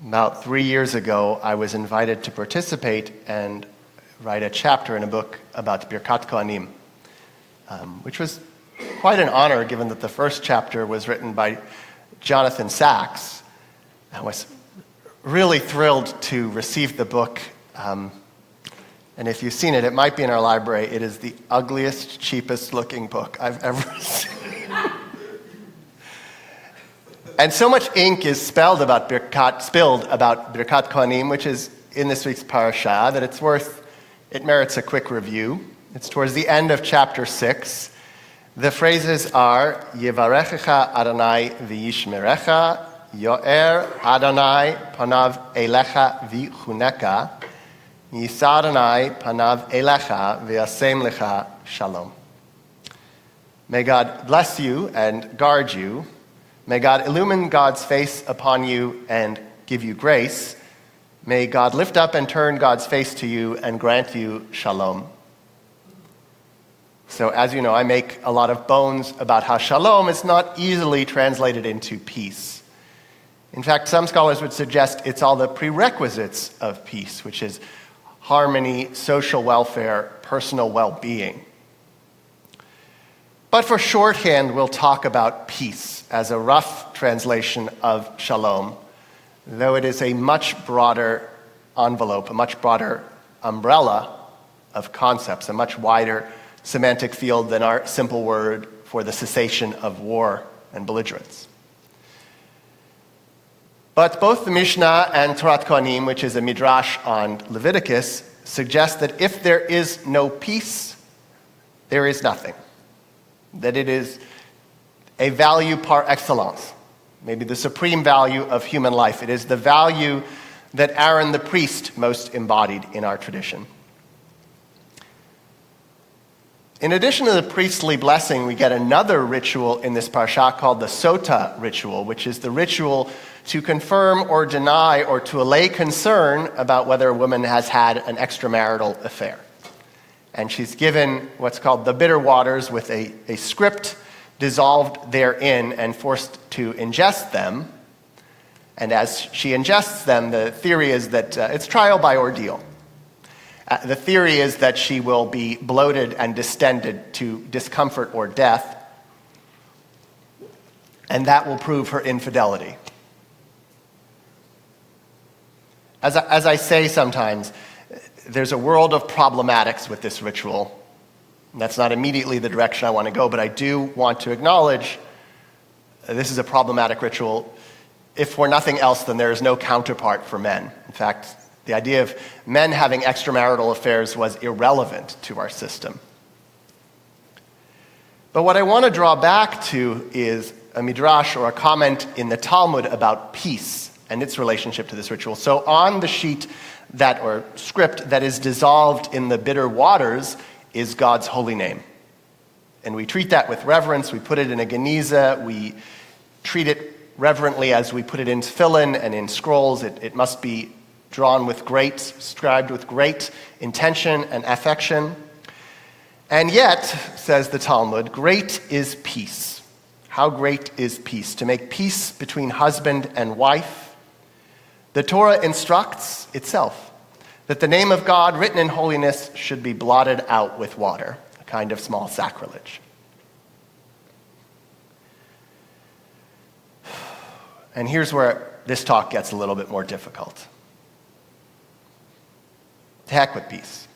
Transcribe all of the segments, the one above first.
About 3 years ago, I was invited to participate and write a chapter in a book about Birkat Kohanim, which was quite an honor given that the first chapter was written by Jonathan Sacks. I was really thrilled to receive the book, and if you've seen it, it might be in our library. It is the ugliest, cheapest looking book I've ever seen. And so much ink is spilled about Birkat Kohanim, which is in this week's parasha, that it merits a quick review. It's towards the end of chapter 6. The phrases are, Yevarechecha Adonai v'yishmerecha, Yo'er Adonai panav elecha v'chuneka, Yisa Adonai panav elecha v'yasem lecha shalom. May God bless you and guard you. May God illumine God's face upon you and give you grace. May God lift up and turn God's face to you and grant you shalom. So as you know, I make a lot of bones about how shalom is not easily translated into peace. In fact, some scholars would suggest it's all the prerequisites of peace, which is harmony, social welfare, personal well-being. But for shorthand, we'll talk about peace as a rough translation of shalom, though it is a much broader envelope, a much broader umbrella of concepts, a much wider semantic field than our simple word for the cessation of war and belligerence. But both the Mishnah and Torat Kohanim, which is a midrash on Leviticus, suggest that if there is no peace, there is nothing. That it is a value par excellence, maybe the supreme value of human life. It is the value that Aaron the priest most embodied in our tradition. In addition to the priestly blessing, we get another ritual in this parsha called the Sota ritual, which is the ritual to confirm or deny or to allay concern about whether a woman has had an extramarital affair. And she's given what's called the bitter waters with a script dissolved therein and forced to ingest them. And as she ingests them, the theory is that it's trial by ordeal. The theory is that she will be bloated and distended to discomfort or death, and that will prove her infidelity. As I say sometimes, there's a world of problematics with this ritual. That's not immediately the direction I want to go, but I do want to acknowledge this is a problematic ritual. If for nothing else, then there is no counterpart for men. In fact, the idea of men having extramarital affairs was irrelevant to our system. But what I want to draw back to is a midrash or a comment in the Talmud about peace and its relationship to this ritual. So on the sheet or script that is dissolved in the bitter waters is God's holy name. And we treat that with reverence. We put it in a geniza. We treat it reverently as we put it in tefillin and in scrolls. It must be drawn with scribed with great intention and affection. And yet, says the Talmud, great is peace. How great is peace? To make peace between husband and wife. The Torah instructs itself that the name of God written in holiness should be blotted out with water, a kind of small sacrilege. And here's where this talk gets a little bit more difficult. To heck with peace.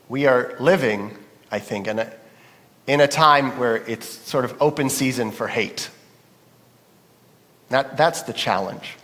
We are living, I think, in a time where it's sort of open season for hate. That's the challenge.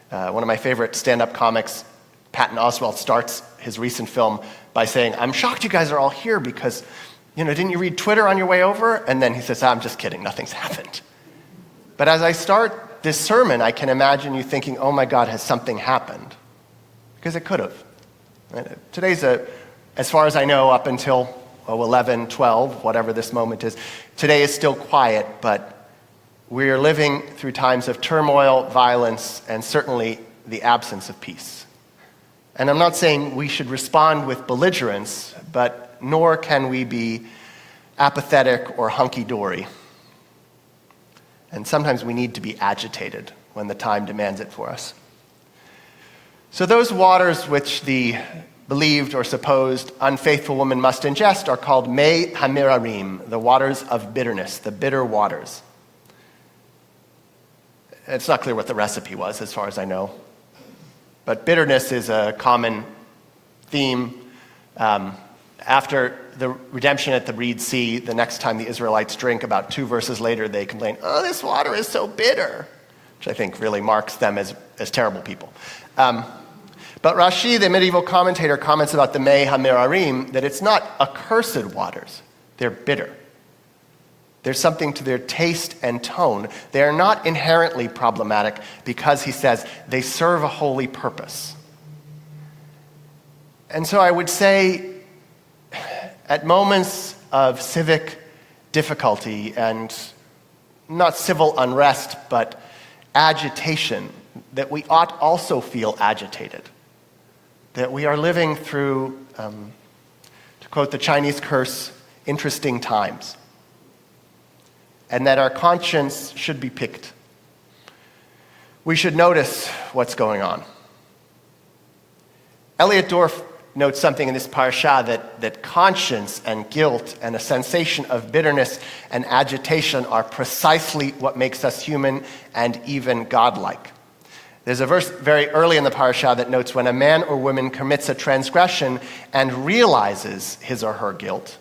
One of my favorite stand-up comics, Patton Oswalt, starts his recent film by saying, I'm shocked you guys are all here because, didn't you read Twitter on your way over? And then he says, I'm just kidding, nothing's happened. But as I start this sermon, I can imagine you thinking, oh my God, has something happened? Because it could have. Today's, as far as I know, up until 11, 12, whatever this moment is, today is still quiet, but we're living through times of turmoil, violence, and certainly the absence of peace. And I'm not saying we should respond with belligerence, but nor can we be apathetic or hunky-dory. And sometimes we need to be agitated when the time demands it for us. So those waters which the believed or supposed unfaithful woman must ingest are called Mei Hamirarim, the waters of bitterness, the bitter waters. It's not clear what the recipe was, as far as I know. But bitterness is a common theme. After the redemption at the Reed Sea, the next time the Israelites drink, about 2 verses later, they complain, "Oh, this water is so bitter," which I think really marks them as terrible people. But Rashi, the medieval commentator, comments about the Mei HaMerarim that it's not accursed waters. They're bitter. There's something to their taste and tone. They are not inherently problematic because, he says, they serve a holy purpose. And so I would say, at moments of civic difficulty and not civil unrest, but agitation, that we ought also feel agitated. That we are living through, to quote the Chinese curse, interesting times. And that our conscience should be piqued. We should notice what's going on. Elliot Dorff notes something in this parasha that conscience and guilt and a sensation of bitterness and agitation are precisely what makes us human and even godlike. There's a verse very early in the parasha that notes when a man or woman commits a transgression and realizes his or her guilt,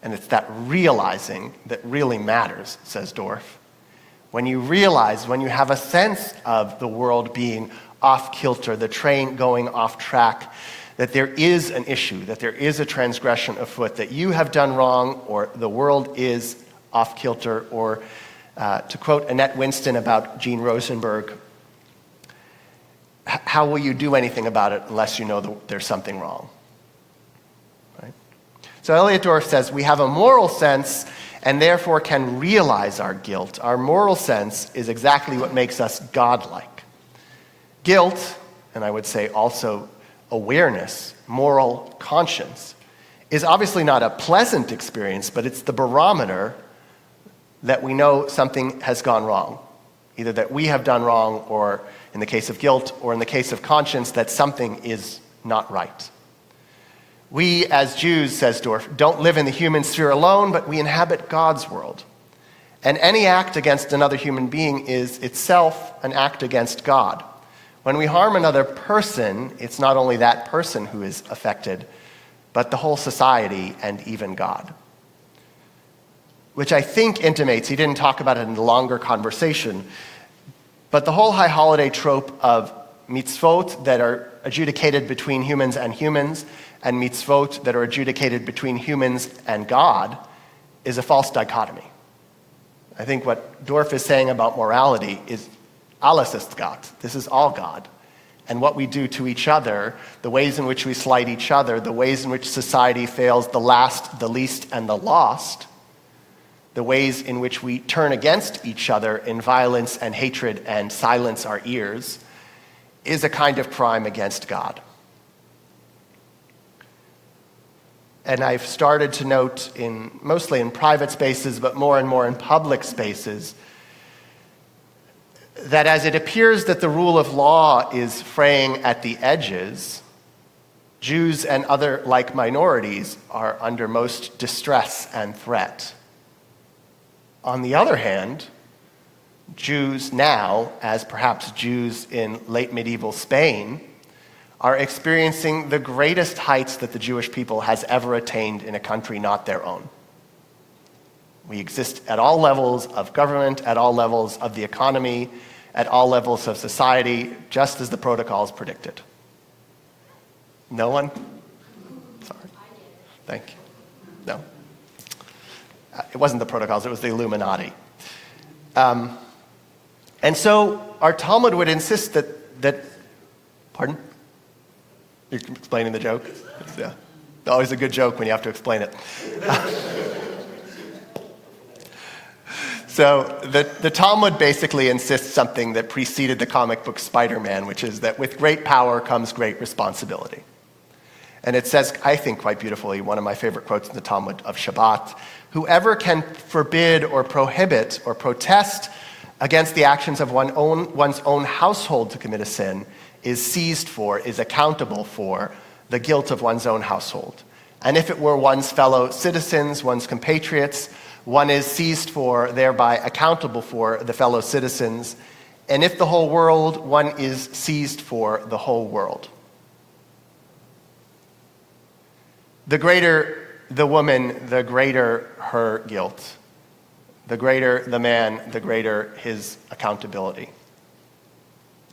and it's that realizing that really matters, says Dorff. When you realize, when you have a sense of the world being off kilter, the train going off track, that there is an issue, that there is a transgression afoot, that you have done wrong, or the world is off kilter, or to quote Annette Winston about Gene Rosenberg, how will you do anything about it unless you know that there's something wrong? Right? So Elliot Dorff says, we have a moral sense and therefore can realize our guilt. Our moral sense is exactly what makes us godlike. Guilt, and I would say also awareness, moral conscience, is obviously not a pleasant experience, but it's the barometer that we know something has gone wrong. Either that we have done wrong, or in the case of guilt, or in the case of conscience, that something is not right. We, as Jews, says Dorff, don't live in the human sphere alone, but we inhabit God's world. And any act against another human being is itself an act against God. When we harm another person, it's not only that person who is affected, but the whole society and even God. Which I think intimates, he didn't talk about it in the longer conversation, but the whole high holiday trope of mitzvot that are adjudicated between humans and mitzvot that are adjudicated between humans and God is a false dichotomy. I think what Dorff is saying about morality is alles ist Gott. This is all God. And what we do to each other, the ways in which we slight each other, the ways in which society fails the last, the least, and the lost, the ways in which we turn against each other in violence and hatred and silence our ears, is a kind of crime against God. And I've started to note, mostly in private spaces, but more and more in public spaces, that as it appears that the rule of law is fraying at the edges, Jews and other like minorities are under most distress and threat. On the other hand, Jews now, as perhaps Jews in late medieval Spain, are experiencing the greatest heights that the Jewish people has ever attained in a country not their own. We exist at all levels of government, at all levels of the economy, at all levels of society, just as the protocols predicted. No one? Sorry. Thank you. No. It wasn't the protocols, it was the Illuminati. And so our Talmud would insist that pardon? You're explaining the joke? Yeah. Always a good joke when you have to explain it. So the Talmud basically insists something that preceded the comic book Spider-Man, which is that with great power comes great responsibility. And it says, I think quite beautifully, one of my favorite quotes in the Talmud of Shabbat, whoever can forbid or prohibit or protest against the actions of one's own household to commit a sin is seized for, is accountable for the guilt of one's own household. And if it were one's fellow citizens, one's compatriots, one is seized for, thereby accountable for the fellow citizens. And if the whole world, one is seized for the whole world. The greater the woman, the greater her guilt. The greater the man, the greater his accountability.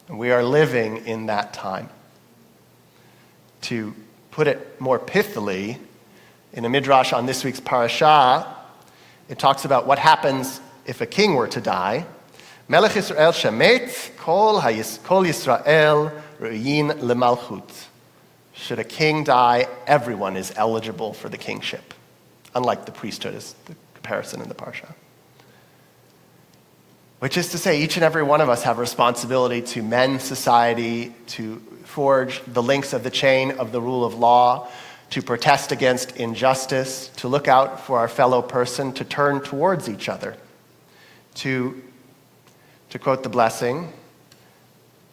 And we are living in that time. To put it more pithily, in a midrash on this week's parasha, it talks about what happens if a king were to die. Melech Yisrael shemet, kol Yisrael ru'yin lemalchut. Should a king die, everyone is eligible for the kingship, unlike the priesthood, is the comparison in the parsha. Which is to say, each and every one of us have a responsibility to mend society, to forge the links of the chain of the rule of law, to protest against injustice, to look out for our fellow person, to turn towards each other. To quote the blessing,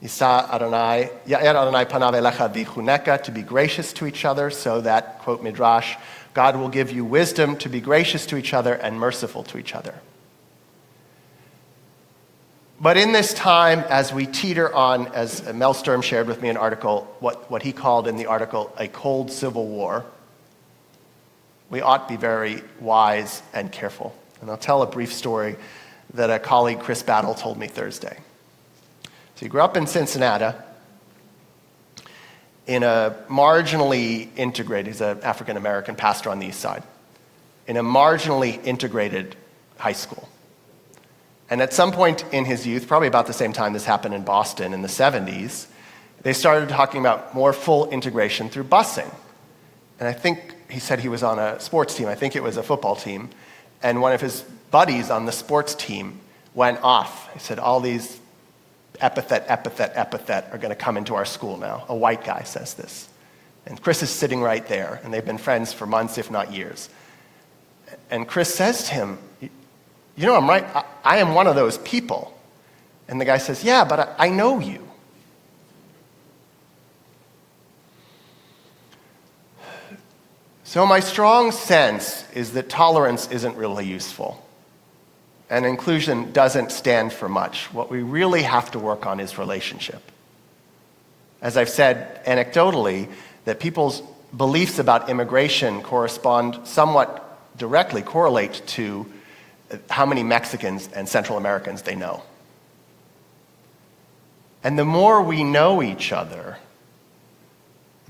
Yisa Adonai, Ya'er Adonai panav elecha v'chuneka, to be gracious to each other, so that, quote Midrash, God will give you wisdom to be gracious to each other and merciful to each other. But in this time, as we teeter on, as Mel Sturm shared with me an article, what he called in the article a cold civil war, we ought to be very wise and careful. And I'll tell a brief story that a colleague, Chris Battle, told me Thursday. So he grew up in Cincinnati in a marginally integrated, he's an African-American pastor on the east side, in a marginally integrated high school. And at some point in his youth, probably about the same time this happened in Boston in the 70s, they started talking about more full integration through busing. And I think he said he was on a sports team, I think it was a football team, and one of his buddies on the sports team went off. He said, all these epithet are going to come into our school now. A white guy says this. And Chris is sitting right there, and they've been friends for months, if not years. And Chris says to him, you know, I'm right, I am one of those people. And the guy says, yeah, but I know you. So my strong sense is that tolerance isn't really useful. And inclusion doesn't stand for much. What we really have to work on is relationship. As I've said anecdotally, that people's beliefs about immigration somewhat directly correlate to how many Mexicans and Central Americans they know. And the more we know each other,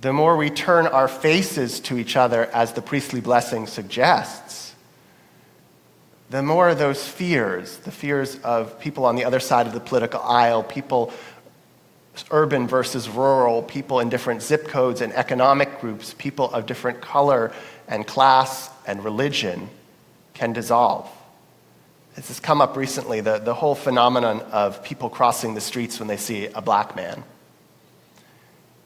the more we turn our faces to each other, as the priestly blessing suggests, the more those fears, the fears of people on the other side of the political aisle, people urban versus rural, people in different zip codes and economic groups, people of different color and class and religion, can dissolve. This has come up recently, the whole phenomenon of people crossing the streets when they see a black man.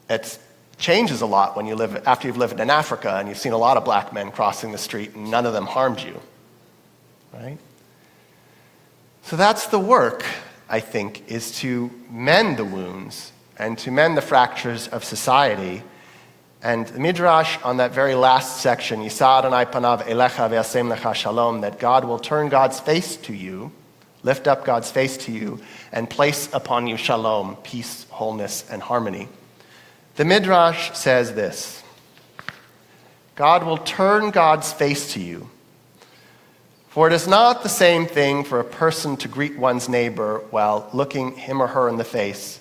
It changes a lot when after you've lived in Africa and you've seen a lot of black men crossing the street and none of them harmed you, right? So that's the work, I think, is to mend the wounds and to mend the fractures of society. And the Midrash on that very last section, Yisa Adonai panav elecha ve'asem lecha shalom, that God will turn God's face to you, lift up God's face to you, and place upon you shalom, peace, wholeness, and harmony. The Midrash says this: God will turn God's face to you, for it is not the same thing for a person to greet one's neighbor while looking him or her in the face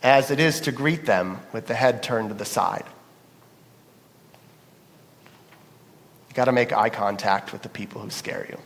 as it is to greet them with the head turned to the side. You've got to make eye contact with the people who scare you.